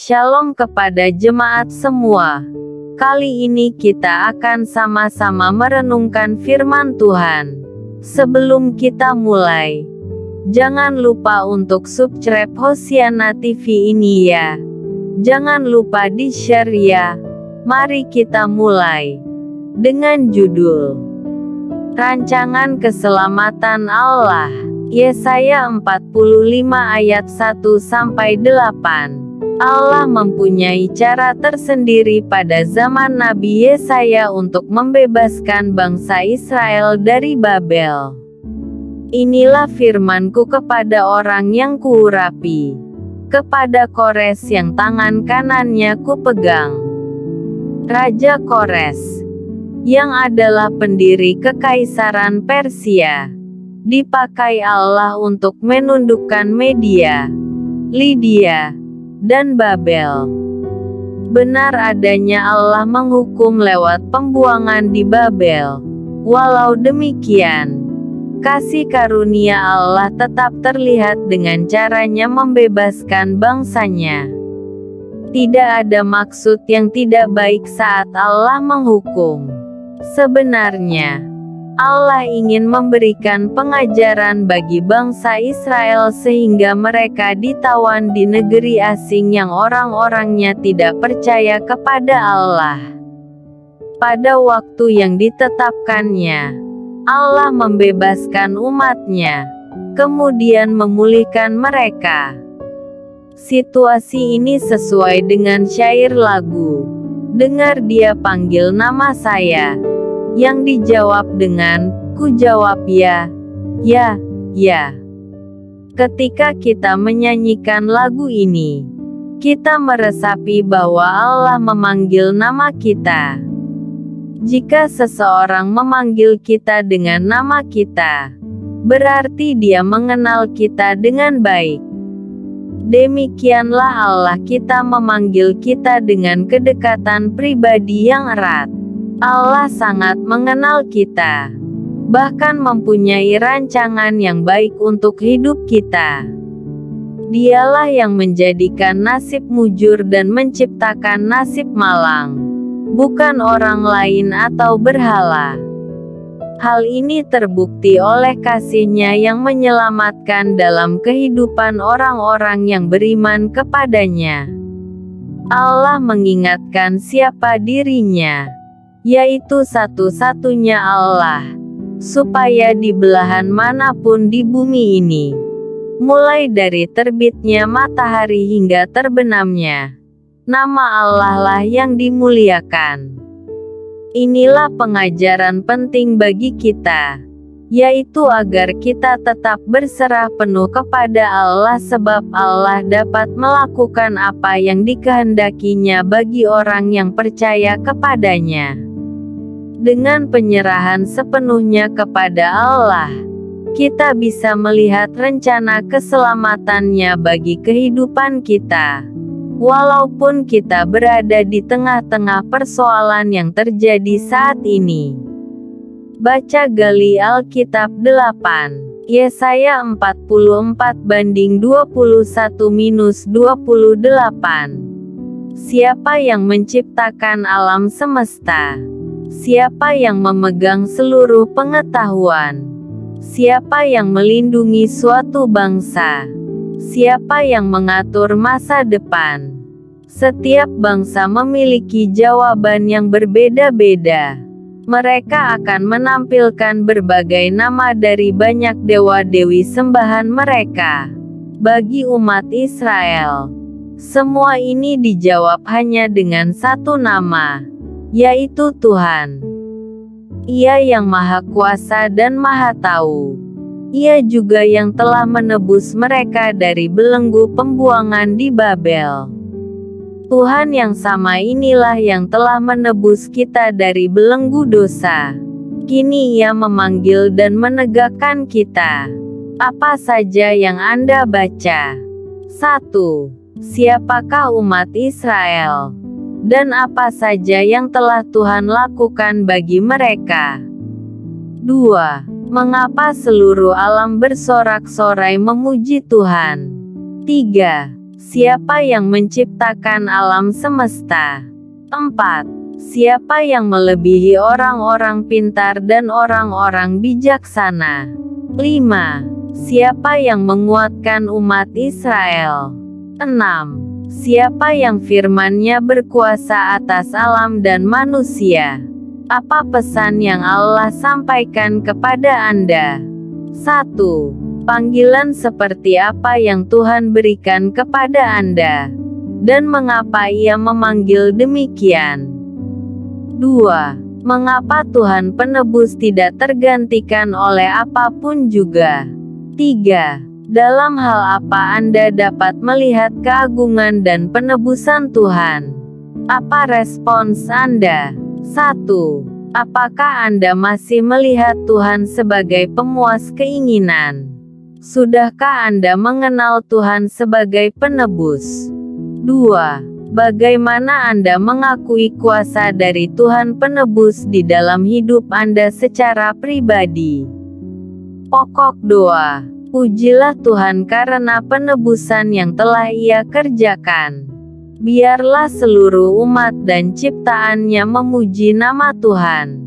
Shalom kepada jemaat semua. Kali ini kita akan sama-sama merenungkan firman Tuhan. Sebelum kita mulai, jangan lupa untuk subscribe Hosiana TV ini ya. Jangan lupa di-share ya. Mari kita mulai. Dengan judul Rancangan Keselamatan Allah. Yesaya 45 ayat 1-8. Allah mempunyai cara tersendiri pada zaman Nabi Yesaya untuk membebaskan bangsa Israel dari Babel. Inilah firman-Ku kepada orang yang Kuurapi, kepada Kores yang tangan kanannya Kupegang. Raja Kores, yang adalah pendiri Kekaisaran Persia, dipakai Allah untuk menundukkan Media, Lydia, dan Babel. Benar adanya Allah menghukum lewat pembuangan di Babel. Walau demikian, kasih karunia Allah tetap terlihat dengan caranya membebaskan bangsanya. Tidak ada maksud yang tidak baik saat Allah menghukum. Sebenarnya, Allah ingin memberikan pengajaran bagi bangsa Israel sehingga mereka ditawan di negeri asing yang orang-orangnya tidak percaya kepada Allah. Pada waktu yang ditetapkannya, Allah membebaskan umat-Nya, kemudian memulihkan mereka. Situasi ini sesuai dengan syair lagu, "Dengar Dia panggil nama saya," yang dijawab dengan, "Ku jawab ya, ya, ya." Ketika kita menyanyikan lagu ini, kita meresapi bahwa Allah memanggil nama kita. Jika seseorang memanggil kita dengan nama kita, berarti Dia mengenal kita dengan baik. Demikianlah Allah kita memanggil kita dengan kedekatan pribadi yang erat. Allah sangat mengenal kita, bahkan mempunyai rancangan yang baik untuk hidup kita. Dialah yang menjadikan nasib mujur dan menciptakan nasib malang, bukan orang lain atau berhala. Hal ini terbukti oleh kasih-Nya yang menyelamatkan dalam kehidupan orang-orang yang beriman kepadanya. Allah mengingatkan siapa diri-Nya, yaitu satu-satunya Allah, supaya di belahan manapun di bumi ini, mulai dari terbitnya matahari hingga terbenamnya, nama Allah lah yang dimuliakan. Inilah pengajaran penting bagi kita, yaitu agar kita tetap berserah penuh kepada Allah sebab Allah dapat melakukan apa yang dikehendaki-Nya bagi orang yang percaya kepadanya. Dengan penyerahan sepenuhnya kepada Allah, kita bisa melihat rencana keselamatan-Nya bagi kehidupan kita. Walaupun kita berada di tengah-tengah persoalan yang terjadi saat ini. Baca gali Alkitab 8, Yesaya 44-21-28. Siapa yang menciptakan alam semesta? Siapa yang memegang seluruh pengetahuan? Siapa yang melindungi suatu bangsa? Siapa yang mengatur masa depan? Setiap bangsa memiliki jawaban yang berbeda-beda. Mereka akan menampilkan berbagai nama dari banyak dewa-dewi sembahan mereka. Bagi umat Israel, semua ini dijawab hanya dengan satu nama, yaitu Tuhan. Ia yang Maha Kuasa dan Maha Tahu. Ia juga yang telah menebus mereka dari belenggu pembuangan di Babel. Tuhan yang sama inilah yang telah menebus kita dari belenggu dosa. Kini Ia memanggil dan menegakkan kita. Apa saja yang Anda baca? 1. Siapakah umat Israel? Dan apa saja yang telah Tuhan lakukan bagi mereka? 2. Mengapa seluruh alam bersorak-sorai memuji Tuhan? 3. Siapa yang menciptakan alam semesta? 4. Siapa yang melebihi orang-orang pintar dan orang-orang bijaksana? 5. Siapa yang menguatkan umat Israel? 6. Siapa yang firman-Nya berkuasa atas alam dan manusia? Apa pesan yang Allah sampaikan kepada Anda? 1. Panggilan seperti apa yang Tuhan berikan kepada Anda? Dan mengapa Ia memanggil demikian? 2. Mengapa Tuhan penebus tidak tergantikan oleh apapun juga? 3. Dalam hal apa Anda dapat melihat keagungan dan penebusan Tuhan? Apa respons Anda? 1. Apakah Anda masih melihat Tuhan sebagai pemuas keinginan? Sudahkah Anda mengenal Tuhan sebagai penebus? 2. Bagaimana Anda mengakui kuasa dari Tuhan penebus di dalam hidup Anda secara pribadi? Pokok doa. Pujilah Tuhan karena penebusan yang telah Ia kerjakan. Biarlah seluruh umat dan ciptaan-Nya memuji nama Tuhan.